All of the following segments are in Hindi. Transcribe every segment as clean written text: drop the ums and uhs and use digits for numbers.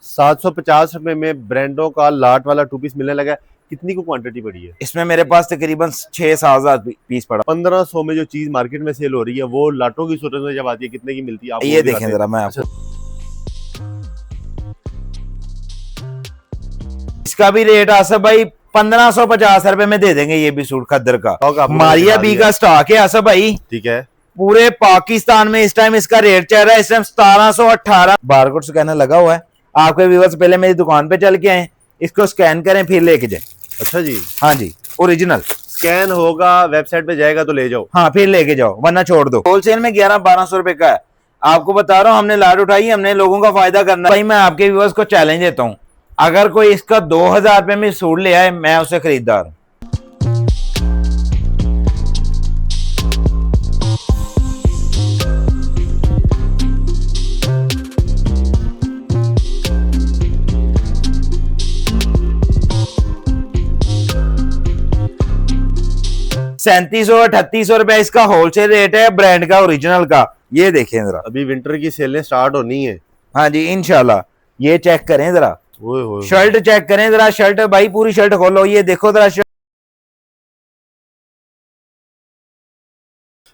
750 रुपए में ब्रांडों का लाट वाला 2 पीस मिलने लगा है। कितनी को क्वांटिटी पड़ी है इसमें? मेरे पास तकरीबन 6-7 हजार पीस पड़ा। 1500 में जो चीज मार्केट में सेल हो रही है वो लाटों की सूरत में जब आती है कितने की मिलती है आप ये देखें जरा, मैं आपको इसका भी रेट आसफ भाई 1550 रुपए में दे देंगे। ये भी सूट खद्दर का मारिया बी का स्टॉक है आसफ भाई, ठीक है। पूरे पाकिस्तान में इस टाइम इसका रेट चल रहा है, इस टाइम 1718। बारकोड स्कैनर लगा हुआ है। आपके व्यूअर्स पहले मेरी दुकान पे चल के आए, इसको स्कैन करें फिर लेके जाए। अच्छा जी, हाँ जी, ओरिजिनल स्कैन होगा, वेबसाइट पे जाएगा तो ले जाओ, हाँ फिर लेके जाओ वरना छोड़ दो। होलसेल में 1100-1200 रुपए का है। आपको बता रहा हूँ, हमने लाट उठाई, हमने लोगों का फायदा करना है। भाई मैं आपके व्यूअर्स को चैलेंज देता हूँ, अगर कोई इसका 2000 रुपए में सूट ले आए, मैं उसे खरीदार हूं। ₹3700-3800 रुपए इसका होलसेल रेट है, ब्रांड का, ओरिजिनल का। ये देखें जरा, अभी विंटर की सेलें स्टार्ट होनी है। हाँ जी इंशाल्लाह। ये चेक करें जरा, शर्ट चेक करें जरा, शर्ट भाई पूरी शर्ट खोलो, ये देखो जरा शर्ट।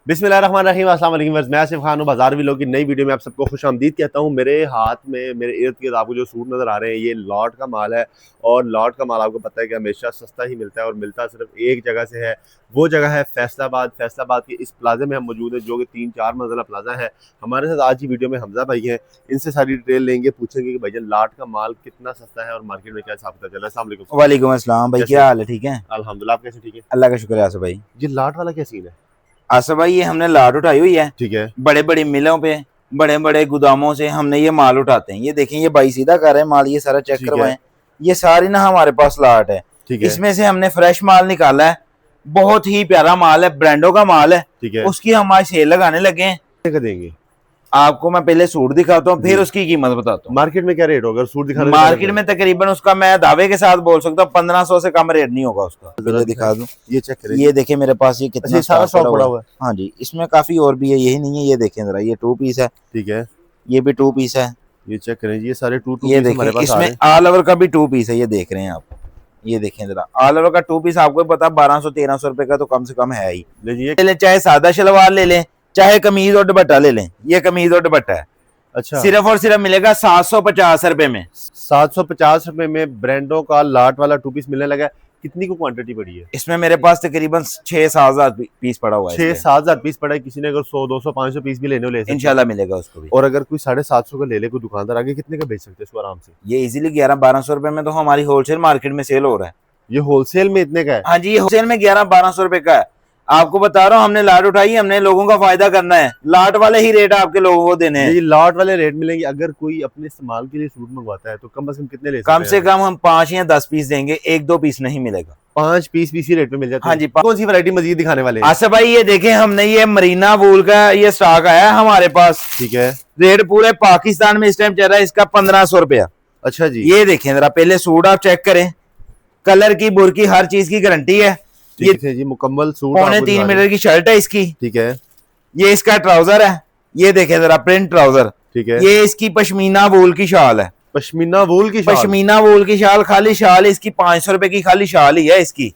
बिस्मिल्लाहिर्रहमानिर्रहीम, अस्सलाम वालेकुम। मैं आसिफ खान हूं, बाजार व्लॉग की नई वीडियो में आप सबको खुशामदीद कहता हूं। मेरे हाथ में, मेरे इर्द गिर्द आपको जो सूट नज़र आ रहे हैं, ये लॉट का माल है। और लॉट का माल आपको पता है कि हमेशा सस्ता ही मिलता है और मिलता सिर्फ एक जगह से है, वो जगह है फैसलाबाद। फैसलाबाद के इस प्लाजे में हम मौजूद हैं, जो कि 3-4 मंजिला प्लाजा है। हमारे साथ आज की वीडियो में हमजा भाई हैं, इनसे सारी डिटेल लेंगे, पूछेंगे कि भाईजान लॉट का माल कितना सस्ता है और मार्केट में क्या हिसाब किताब चल रहा है। अस्सलाम वालेकुम। वालेकुम अस्सलाम भाई, क्या हाल है? ठीक है अल्हम्दुलिल्लाह, आप कैसे? ठीक है, अल्लाह का शुक्र है। आसफ भाई, ये लॉट वाला क्या सीन है? आसफ भाई ये हमने लाट उठाई हुई है, ठीक है। बड़े बड़े मिलों पे, बड़े बड़े गोदामों से हमने ये माल उठाते हैं। ये देखें, ये भाई सीधा कर रहे हैं माल, ये सारा चेक करवाएं। ये सारी ना हमारे पास लाट है, इसमें से हमने फ्रेश माल निकाला है, बहुत ही प्यारा माल है, ब्रांडों का माल है, ठीक है। उसकी हम आज सेल लगाने लगे हैं। देंगे आपको मैं पहले सूट दिखाता हूँ, फिर उसकी कीमत बताता हूँ। मार्केट में क्या रेट होगा सूट दिखाने? मार्केट में तकरीबन उसका मैं दावे के साथ बोल सकता हूँ 1500 से कम रेट नहीं होगा उसका। पहले दिखा दूं, ये चेक करें। ये देखें मेरे पास ये कितना सारा स्टॉक पड़ा हुआ है। हाँ जी, इसमें काफी और भी है, यही नहीं है। ये देखें जरा, ये 2 पीस है, ठीक है। ये भी 2 पीस है, ये चेक करें, ये सारे 2 ये देखें, इसमें ऑल ओवर का भी 2 पीस है। ये देख रहे हैं आप, ये देखें जरा, ऑल ओवर का 2 पीस आपको पता 1200-1300 रुपए का तो कम से कम है ही। ले चाहे सादा शलवार ले लें, चाहे कमीज और दुपट्टा ले लें। ये कमीज और दुपट्टा है। अच्छा, सिर्फ और सिर्फ मिलेगा 750 रुपए में। 750 रुपए में ब्रांडों का लाट वाला 2 पीस मिलने लगा है। कितनी को क्वांटिटी पड़ी है इसमें? मेरे पास तकरीबन 6-7 हजार पीस पड़ा हुआ है। 6-7 हजार पीस पड़ा है। किसी ने अगर 100-200-500 पीस भी लेने हो ले इंशाल्लाह मिलेगा उसको भी। और अगर कोई 750 का ले ले कोई दुकानदार, आगे कितने का बेच सकते हैं इसको आराम से? ये इजीली 1100-1200 रुपए में तो हमारी होलसेल मार्केट में सेल हो रहा है। ये होलसेल में इतने का है? हाँ जी, ये होलसेल में 1100-1200 रुपए का है। आपको बता रहा हूँ, हमने लाट उठाई, हमने लोगों का फायदा करना है, लाट वाले ही रेट आपके लोगों को देने हैं। ये लाट वाले रेट मिलेंगे। अगर कोई अपने इस्तेमाल के लिए सूट मंगवाता है तो कम से कम कितने ले सकते हैं? कम से कम हम 5 या 10 पीस देंगे, 1-2 पीस नहीं मिलेगा। 5 पीस इसी रेट पे मिल जाता है। हाँ जी। कौन सी वैरायटी मजीद दिखाने वाले हैं? आसफ भाई ये देखें, हमने ये मरीना वूल का ये स्टॉक आया है हमारे पास, ठीक है। रेट पूरे पाकिस्तान में इस टाइम चल रहा है इसका 1500 रुपया। अच्छा जी, ये देखें जरा, पहले सूट आप चेक करें, कलर की, बुर की, हर चीज की गारंटी है। ये जी मुकम्मल सूट, 3.25 मीटर की शर्ट है इसकी, ठीक है। ये इसका ट्राउजर है, ये देखें जरा, प्रिंट ट्राउजर, ठीक है। ये इसकी पश्मीना वूल की शाल है। पश्मीना वूल की शाल? पश्मीना वूल की शाल, खाली शाल इसकी 500 रुपए की खाली शाल ही है इसकी।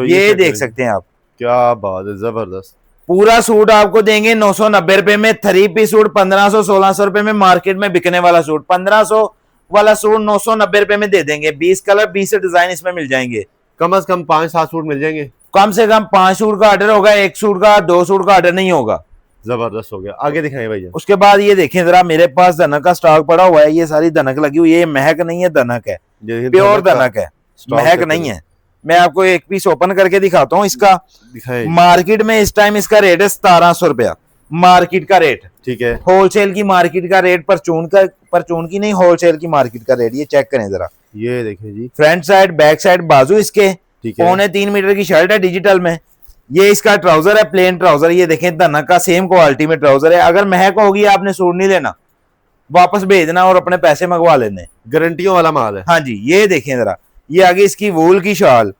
ये देख सकते हैं आप, क्या बात है, जबरदस्त। पूरा सूट आपको देंगे 990 रुपए में। 3 पीस सूट 1500-1600 रुपए में मार्केट में बिकने वाला सूट, 1500 वाला सूट 990 रुपए में दे देंगे। 20 कलर 20 डिजाइन इसमें मिल जाएंगे। कम से कम 5-7 सूट मिल जाएंगे। कम से कम 5 सूट का ऑर्डर होगा, 1 सूट का, 2 सूट का ऑर्डर नहीं होगा। जबरदस्त हो गया। आगे दिखाएं भाई। उसके बाद ये देखें जरा, मेरे पास धनक का स्टॉक पड़ा हुआ है। ये सारी धनक लगी हुई है, ये महक नहीं है, धनक है, प्योर धनक है, महक नहीं है। मैं आपको एक पीस ओपन करके दिखाता हूँ इसका। मार्केट में इस टाइम इसका रेट है 1700 रुपया, मार्केट का रेट, ठीक है। होलसेल की मार्केट का रेट, परचून की नहीं, होलसेल की मार्केट का रेट। ये चेक करें जरा, ये देखें जी, फ्रंट साइड, बैक साइड, बाजू इसके, 3.25 मीटर की शर्ट है डिजिटल में। ये इसका ट्राउजर है, प्लेन ट्राउजर। ये देखें, धनक का सेम क्वालिटी में ट्राउजर है। अगर महक होगी, आपने सूट नहीं लेना, वापस भेजना और अपने पैसे मंगवा लेने, गारंटियों वाला माल है। हाँ जी, ये देखें जरा, ये आगे इसकी वूल की शॉल।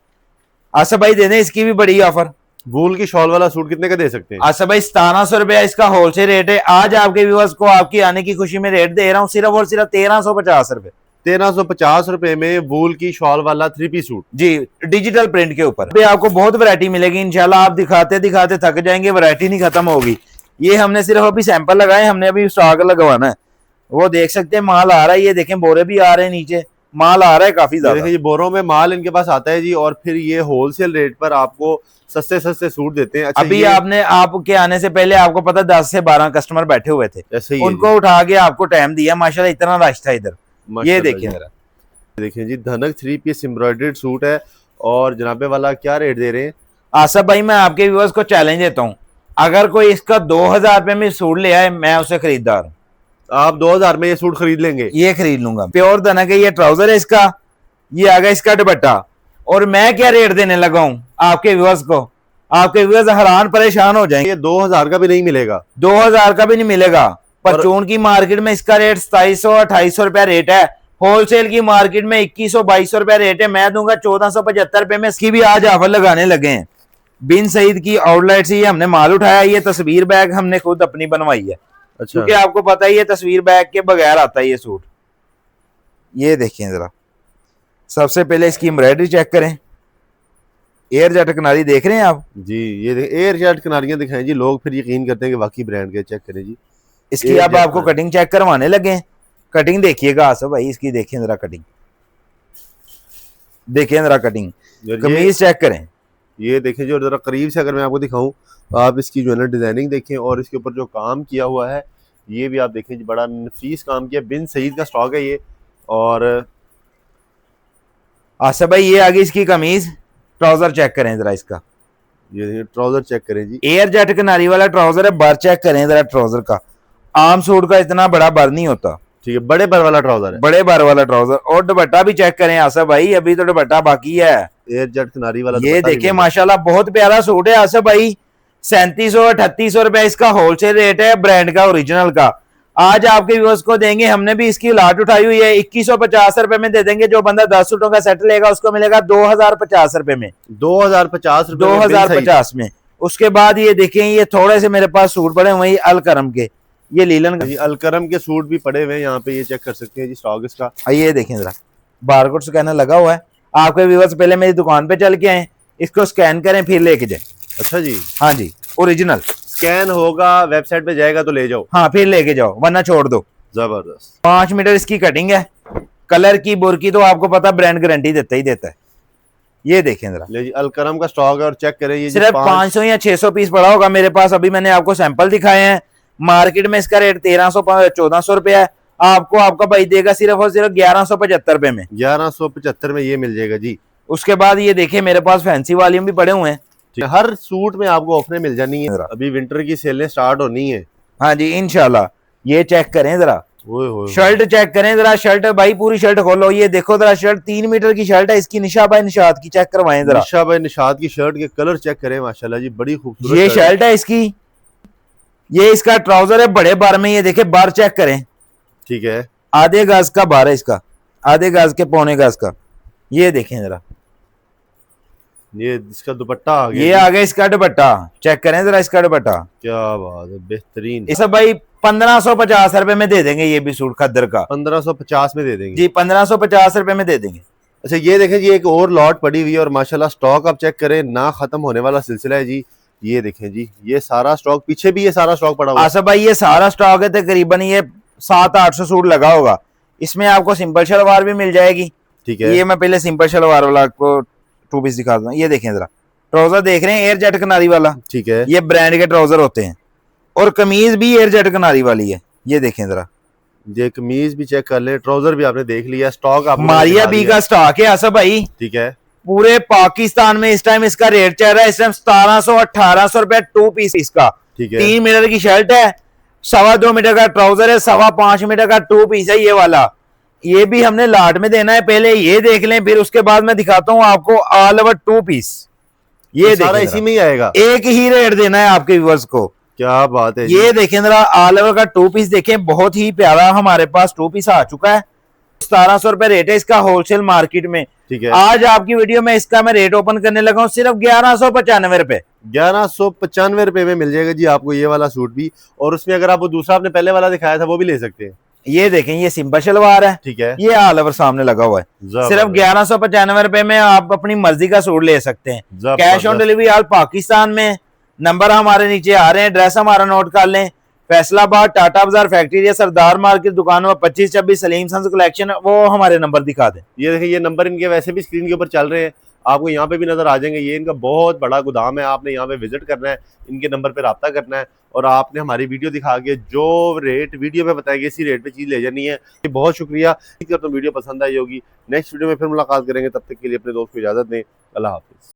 आसफ भाई दे दें इसकी भी बड़ी ऑफर। वूल की शॉल वाला सूट कितने का दे सकते हैं? आसफ भाई 1700 रुपया इसका होलसेल रेट है। आज आपके व्यूअर्स को आपकी आने की खुशी में रेट दे रहा हूँ सिर्फ और सिर्फ 1350 रुपए। 1350 रुपए में वूल की शॉल वाला 3 पीस सूट जी, डिजिटल प्रिंट के ऊपर पे आपको बहुत वैरायटी मिलेगी इंशाल्लाह। आप दिखाते दिखाते थक जाएंगे, वैरायटी नहीं खत्म होगी। ये हमने सिर्फ अभी सैंपल लगाए, हमने अभी स्टॉक लगवाना है। वो देख सकते हैं माल आ रहा है, ये देखें बोरे भी आ रहे हैं, नीचे माल आ रहा है काफी ज्यादा। देखिए बोरों में माल इनके पास आता है जी, और फिर ये होलसेल रेट पर आपको सस्ते सस्ते सूट देते हैं। अच्छा, अभी आपने आपके आने से पहले आपको पता 10 से 12 कस्टमर बैठे हुए थे, ऐसे ही उनको उठा के आपको टाइम दिया माशाल्लाह, इतना रश था इधर। ये देखिए जरा, देखिए जी धनक 3 पीस एम्ब्रॉयडर्ड सूट है। और जनाबे वाला क्या रेट दे रहे हैं? आसफ भाई मैं आपके व्यूअर्स को चैलेंज देता हूँ, अगर कोई इसका 2000 रुपए में सूट ले आए, मैं उसे खरीददार हूँ। आप 2000 में ये सूट खरीद लेंगे? ये खरीद लूंगा। प्योर धनक है, ये ट्राउजर है इसका, ये आ गया इसका दुपट्टा। और मैं क्या रेट देने लगा हूँ आपके व्यूअर्स को, आपके व्यूअर्स हैरान परेशान हो जाएंगे। ये 2000 का भी नहीं मिलेगा, 2000 का भी नहीं मिलेगा। परचून की मार्केट में इसका रेट 2700-2800 रुपया रेट है, होलसेल की मार्केट में 2100-2200 रुपया रेट है। मैं दूंगा 1475 रुपए में। इसकी भी आज ऑफर लगाने लगे हैं। बिन सईद की आउटलेट से ये हमने माल उठाया। ये तस्वीर बैग हमने खुद अपनी बनवाई है। अच्छा, क्योंकि आपको पता ही है तस्वीर बैग के बगैर आता है ये सूट। ये देखें जरा, सबसे पहले इसकी एम्ब्रॉयडरी चेक करें, एयर जेट किनारी देख रहे हैं आप जी। ये एयर जेट किनारियां दिखाएं जी, लोग फिर यकीन करते हैं कि वाकई ब्रांड के। चेक करें जी इसकी। अब आपको कटिंग चेक करवाने लगे हैं। कटिंग देखिएगा आसफ भाई, इसकी देखें जरा कटिंग, देखें जरा कटिंग, कमीज चेक करें। ये देखें जो जरा करीब से अगर मैं आपको दिखाऊं, आप इसकी जो है ना डिजाइनिंग देखें, और इसके ऊपर जो काम किया हुआ है ये भी आप देखें जी, बड़ा नफीस काम किया। बिन सईद का स्टॉक है ये। और आसफ भाई ये आ गई इसकी कमीज, ट्राउजर चेक करें जरा इसका, ये ट्राउजर चेक करें जी, एयर जेट किनारी वाला ट्राउजर है। बर चेक करें जरा ट्राउजर का, आम सूट का इतना बड़ा बर नहीं होता। ठीक है, बड़े बर वाला ट्राउजर है, बड़े बर वाला ट्राउजर। और दुपट्टा भी चेक करें आसफ भाई, अभी तो दुपट्टा बाकी है। एयर जेट किनारी वाला ये देखिए माशाल्लाह बहुत प्यारा सूट है आसफ भाई। 3700-3800 रुपया इसका होलसेल रेट है, ब्रांड का, ओरिजिनल का। आज आपके व्यूअर्स को देंगे, हमने भी इसकी लाट उठाई हुई है, 2150 रुपए में दे देंगे। जो बंदा 10 सूटों का सेट लेगा उसको मिलेगा 2050 रुपए में, 2050 रुपए 2050 में। उसके बाद ये देखें, ये थोड़े से मेरे पास सूट पड़े हुए अलकरम के, ये लीलन जी, अलकरम के सूट भी पड़े हुए हैं यहाँ पे, ये चेक कर सकते हैं जी स्टॉक इसका। ये देखें जरा, बारकोड स्कैनर लगा हुआ है। आपके व्यूअर्स पहले मेरी दुकान पे चल के आए, इसको स्कैन करें फिर लेके जाए। अच्छा जी, हाँ जी, ओरिजिनल स्कैन होगा, वेबसाइट पे जाएगा तो ले जाओ। हाँ फिर लेके जाओ, वरना छोड़ दो। जबरदस्त। 5 मीटर इसकी कटिंग है। कलर की बुरकी तो आपको पता ब्रांड गारंटी देता ही देता है। ये देखें जरा, ले जी, अलकरम का स्टॉक है। और चेक करें ये सिर्फ 500 या 600 पीस पड़ा होगा मेरे पास। अभी मैंने आपको सैंपल दिखाए हैं। मार्केट में इसका रेट 1300-1400 रुपया है। आपको आपका भाई देगा सिर्फ और सिर्फ 1175 रुपए में, 1175 में ये मिल जाएगा जी। उसके बाद ये देखिए मेरे पास फैंसी वॉल्यूम भी पड़े हुए हैं। हर सूट में आपको ऑफरें मिल जानी है। अभी विंटर की सेलें स्टार्ट होनी है। हाँ जी इंशाल्लाह। ये चेक करें जरा, शर्ट चेक करें जरा, शर्ट भाई पूरी शर्ट खोलो। ये देखो जरा, शर्ट 3 मीटर की शर्ट है इसकी। निशा भाई निशात की चेक करवाएं जरा, निशा भाई निशात की शर्ट के कलर चेक करें, माशाल्लाह जी बड़ी खूबसूरत। ये शर्ट है इसकी, ये इसका ट्राउजर है बड़े बार में। ये देखे बार चेक करें, ठीक है, आधे गज का बार है इसका, आधे गज के पौने गज का। ये देखें जरा, ये इसका दुपट्टा आ गया। ये आ गया इसका दुपट्टा, चेक करें जरा इसका दुपट्टा। क्या बात है, बेहतरीन। इसे भाई 1550 रुपए में दे देंगे। ये भी सूट खद्दर का 1550 में दे देंगे जी, 1550 रुपए में दे देंगे। अच्छा ये देखें जी, एक और लॉट पड़ी हुई है और माशाल्लाह स्टॉक आप चेक करें, ना खत्म होने वाला सिलसिला है जी। ये देखें जी, ये सारा स्टॉक, पीछे भी ये सारा स्टॉक पड़ा हुआ है। आसफ भाई ये सारा स्टॉक है, तकरीबन ये 700-800 सूट लगा होगा। इसमें आपको सिंपल शलवार भी मिल जाएगी। ठीक है, ये मैं पहले सिंपल शलवार वाला आपको 2 पीस दिखा दूं। ये देखें जरा, ट्राउजर देख रहे हैं एयर जेट किनारी वाला। ठीक है, ये ब्रांड के ट्राउजर होते हैं। और कमीज भी एयर जेट किनारी वाली है। ये देखें जरा, ये कमीज भी चेक कर ले, ट्राउजर भी आपने देख लिया। स्टॉक आप मारिया बी का स्टॉक है आसफ भाई। ठीक है, पूरे पाकिस्तान में इस टाइम इसका रेट चल रहा है, इस टाइम 1700-1800 रुपया 2 पीस इसका। ठीक है, 3 मीटर की शर्ट है, 2.25 मीटर का ट्राउजर है, 5.25 मीटर का 2 पीस है ये वाला। ये भी हमने लाट में देना है, पहले ये देख लें, फिर उसके बाद मैं दिखाता हूँ आपको ऑल ओवर 2 पीस। ये सारा इसी में ही आएगा, एक ही रेट देना है आपके व्यूअर्स को। क्या बात है। ये देखें जरा, ऑल ओवर का 2 पीस देखें, बहुत ही प्यारा हमारे पास 2 पीस आ चुका है। 1700 रुपए रेट है इसका होलसेल मार्केट में। ठीक है, आज आपकी वीडियो में इसका मैं रेट ओपन करने लगा हूँ सिर्फ 1195 रुपए। 1195 रुपए में मिल जाएगा जी आपको ये वाला सूट भी। और उसमें अगर आप वो दूसरा आपने पहले वाला दिखाया था वो भी ले सकते हैं। ये देखें, ये सिंपल शलवार है, ठीक है, ये ऑल ओवर सामने लगा हुआ है। सिर्फ 1195 रुपए में आप अपनी मर्जी का सूट ले सकते हैं। Cash on delivery all Pakistan में। नंबर हमारे नीचे आ रहे हैं, एड्रेस हमारा नोट कर लें। फैसलाबाद, टाटा बाजार फैक्ट्री, सरदार मार्केट, दुकान नंबर 2526, सलीम सन्स कलेक्शन। वो हमारे नंबर दिखा दें। ये देखिए, ये नंबर इनके वैसे भी स्क्रीन के ऊपर चल रहे हैं, आपको यहाँ पे भी नजर आ जाएंगे। ये इनका बहुत बड़ा गोदाम है, आपने यहाँ पे विजिट करना है, इनके नंबर पे रब्ता करना है और आपने हमारी वीडियो दिखा के जो रेट वीडियो में बताएंगे इसी रेट पे चीज ले जानी है। बहुत शुक्रिया। तो वीडियो पसंद आई होगी, नेक्स्ट वीडियो में फिर मुलाकात करेंगे। तब तक के लिए अपने दोस्त को इजाजत दें। अल्लाह हाफिज।